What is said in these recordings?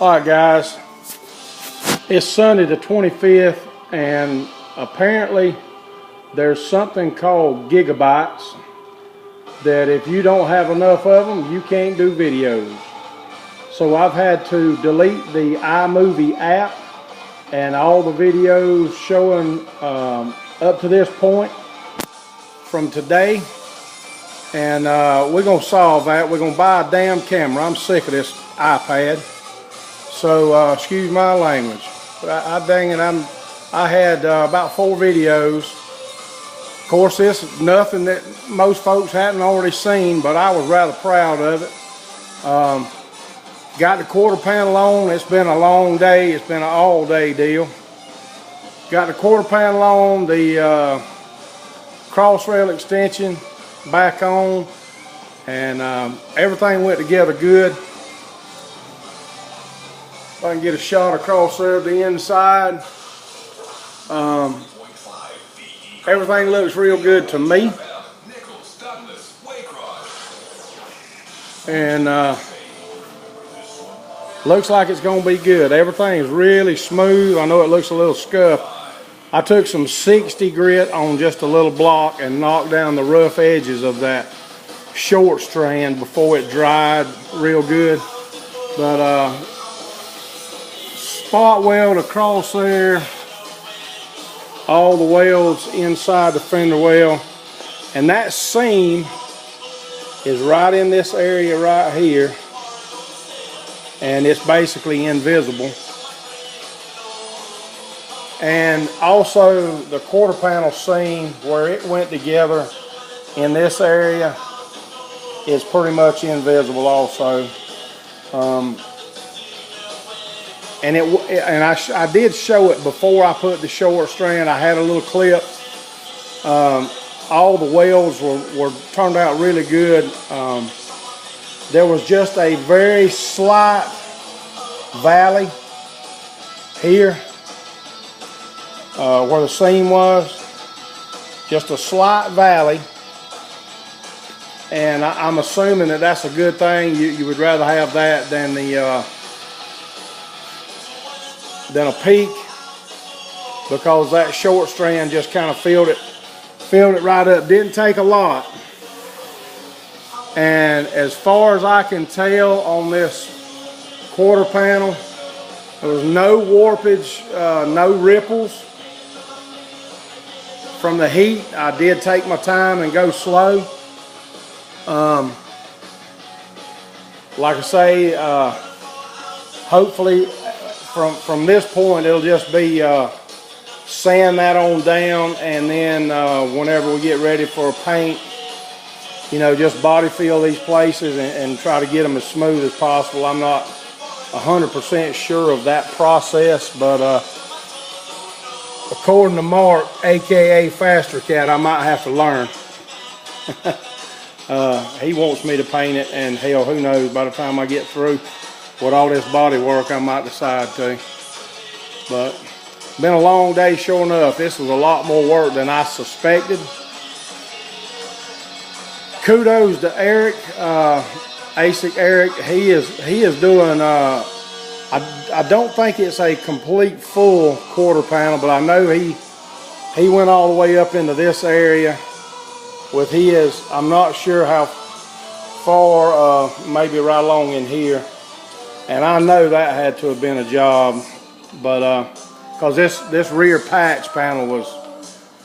Alright guys, it's Sunday the 25th and apparently there's something called gigabytes that if you don't have enough of them, you can't do videos. So I've had to delete the iMovie app and all the videos showing up to this point from today. And we're going to solve that. We're going to buy a damn camera. I'm sick of this iPad. So excuse my language. But I dang it, I had about 4 videos. Of course, this is nothing that most folks hadn't already seen, but I was rather proud of it. Got the quarter panel on. It's been a long day. It's been an all-day deal. Got the quarter panel on, the cross rail extension back on, and everything went together good. If I can get a shot across there of the inside. Everything looks real good to me. And looks like it's going to be good. Everything is really smooth. I know it looks a little scuffed. I took some 60 grit on just a little block and knocked down the rough edges of that short strand before it dried real good. But spot weld across there, all the welds inside the fender well, and that seam is right in this area right here, and it's basically invisible. And also the quarter panel seam where it went together in this area is pretty much invisible also. And I did show it before I put the short strand. I had a little clip. All the welds were turned out really good. There was just a very slight valley here where the seam was. Just a slight valley. And I'm assuming that that's a good thing. You would rather have that than a peak, because that short strand just kind of filled it right up. Didn't take a lot. And as far as I can tell on this quarter panel, there was no warpage, no ripples from the heat. I did take my time and go slow. Like I say, hopefully from this point it'll just be sand that on down, and then whenever we get ready for a paint, you know, just body fill these places and try to get them as smooth as possible. I'm not 100% sure of that process, but according to Mark, aka Faster Cat, I might have to learn. He wants me to paint it, and hell, who knows, by the time I get through with all this body work, I might decide to. But been a long day sure enough. This was a lot more work than I suspected. Kudos to Eric, ASIC Eric. He is doing, I don't think it's a complete full quarter panel, but I know he went all the way up into this area with his. I'm not sure how far, maybe right along in here. And I know that had to have been a job, but because this rear patch panel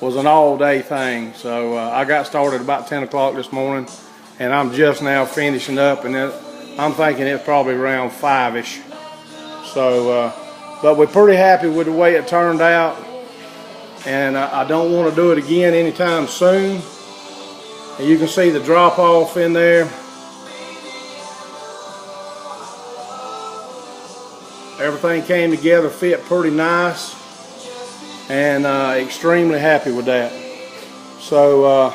was an all-day thing. So I got started about 10 o'clock this morning, and I'm just now finishing up, and I'm thinking it's probably around 5-ish. So, but we're pretty happy with the way it turned out, and I don't want to do it again anytime soon. And you can see the drop-off in there. Everything came together, fit pretty nice, and extremely happy with that. So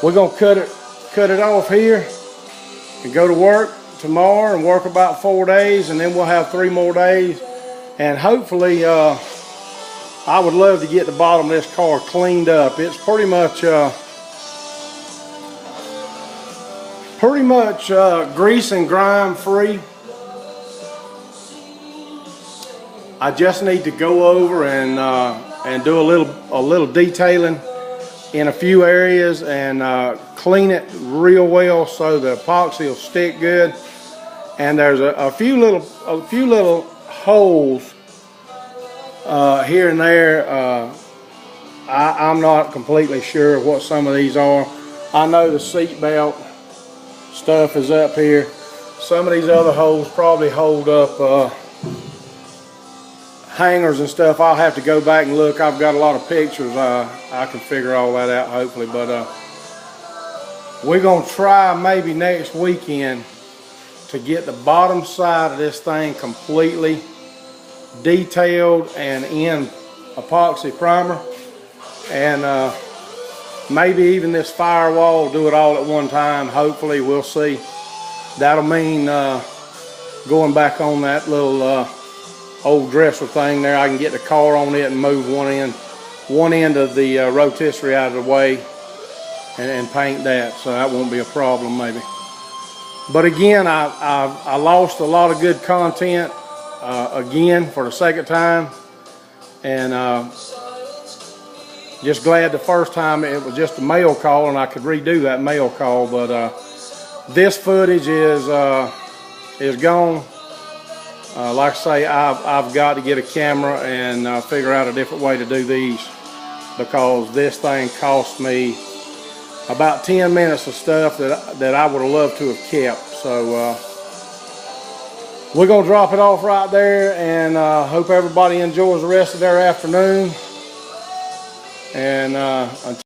we're gonna cut it off here and go to work tomorrow and work about 4 days, and then we'll have 3 more days. And hopefully, I would love to get the bottom of this car cleaned up. It's pretty much grease and grime free. I just need to go over and do a little detailing in a few areas and clean it real well so the epoxy will stick good. And there's a few little holes here and there. I'm not completely sure what some of these are. I know the seat belt stuff is up here. Some of these other holes probably hold up hangers and stuff. I'll have to go back and look. I've got a lot of pictures. I can figure all that out hopefully, but we're gonna try maybe next weekend to get the bottom side of this thing completely detailed and in epoxy primer, and maybe even this firewall, do it all at one time. Hopefully, we'll see. That'll mean going back on that little old dresser thing there. I can get the car on it and move one end of the rotisserie out of the way and paint that, so that won't be a problem maybe. But again, I lost a lot of good content again for the second time, and just glad the first time it was just a mail call and I could redo that mail call, but this footage is gone. Like I say, I've got to get a camera and figure out a different way to do these, because this thing cost me about 10 minutes of stuff that I would have loved to have kept. So we're gonna drop it off right there, and hope everybody enjoys the rest of their afternoon. And until